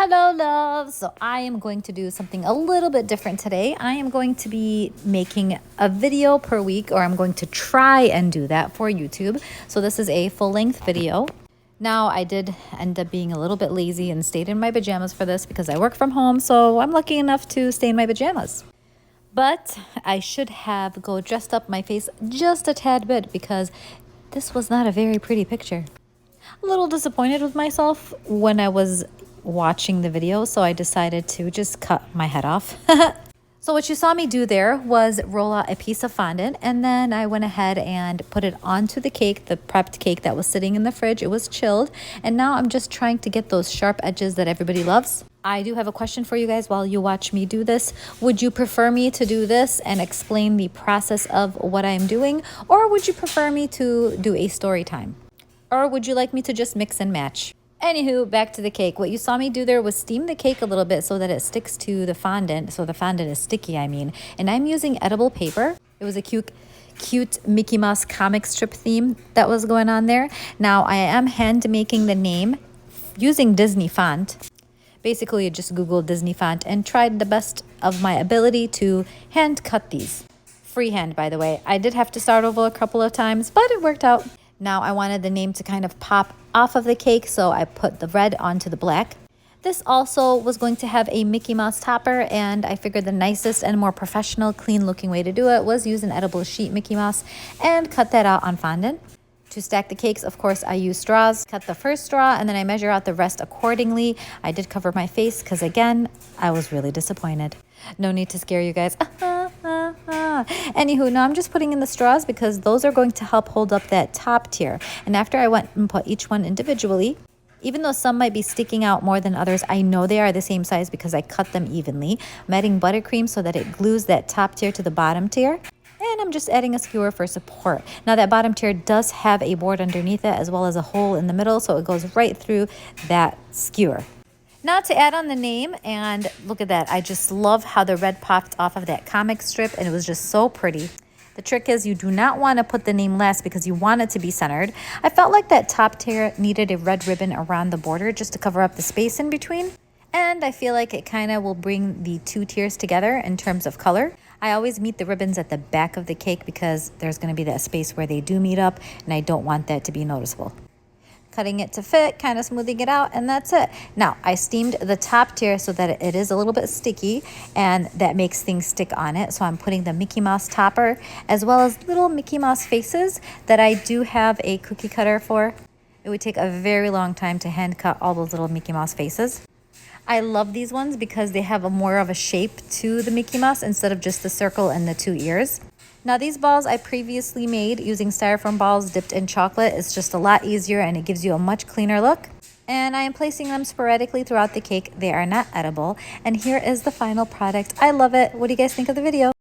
Hello, love. So I am going to do something a little bit different today. I am going to be making a video per week, or I'm going to try and do that for YouTube. So this is a full-length video. Now, I did end up being a little bit lazy and stayed in my pajamas for this because I work from home, so I'm lucky enough to stay in my pajamas. But I should have dressed up my face just a tad bit because this was not a very pretty picture. A little disappointed with myself when I was watching the video, so I decided to just cut my head off. So what you saw me do there was roll out a piece of fondant, and then I went ahead and put it onto the cake, the prepped cake that was sitting in the fridge. It was chilled, and now I'm just trying to get those sharp edges that everybody loves. I do have a question for you guys while you watch me do this. Would you prefer me to do this and explain the process of what I'm doing, or would you prefer me to do a story time? Or would you like me to just mix and match? Anywho, back to the cake. What you saw me do there was steam the cake a little bit so that it sticks to the fondant. So the fondant is sticky, I mean. And I'm using edible paper. It was a cute Mickey Mouse comic strip theme that was going on there. Now, I am hand making the name using Disney font. Basically, I just Googled Disney font and tried the best of my ability to hand cut these. Freehand, by the way. I did have to start over a couple of times, but it worked out. Now I wanted the name to kind of pop off of the cake, so I put the red onto the black. This also was going to have a Mickey Mouse topper, and I figured the nicest and more professional, clean-looking way to do it was use an edible sheet Mickey Mouse and cut that out on fondant. To stack the cakes, of course, I use straws. Cut the first straw, and then I measure out the rest accordingly. I did cover my face because, again, I was really disappointed. No need to scare you guys. Anywho, now I'm just putting in the straws because those are going to help hold up that top tier. And after I went and put each one individually, even though some might be sticking out more than others, I know they are the same size because I cut them evenly. I'm adding buttercream so that it glues that top tier to the bottom tier. And I'm just adding a skewer for support. Now that bottom tier does have a board underneath it as well as a hole in the middle, so it goes right through that skewer. Now to add on the name, and look at that. I just love how the red popped off of that comic strip, and it was just so pretty. The trick is you do not want to put the name last because you want it to be centered. I felt like that top tier needed a red ribbon around the border just to cover up the space in between. And I feel like it kind of will bring the two tiers together in terms of color. I always meet the ribbons at the back of the cake because there's going to be that space where they do meet up, and I don't want that to be noticeable. Cutting it to fit, kind of smoothing it out, and that's it. Now, I steamed the top tier so that it is a little bit sticky, and that makes things stick on it. So I'm putting the Mickey Mouse topper, as well as little Mickey Mouse faces that I do have a cookie cutter for. It would take a very long time to hand cut all those little Mickey Mouse faces. I love these ones because they have more of a shape to the Mickey Mouse instead of just the circle and the two ears. Now these balls I previously made using styrofoam balls dipped in chocolate. It's just a lot easier and it gives you a much cleaner look. And I am placing them sporadically throughout the cake. They are not edible. And here is the final product. I love it. What do you guys think of the video?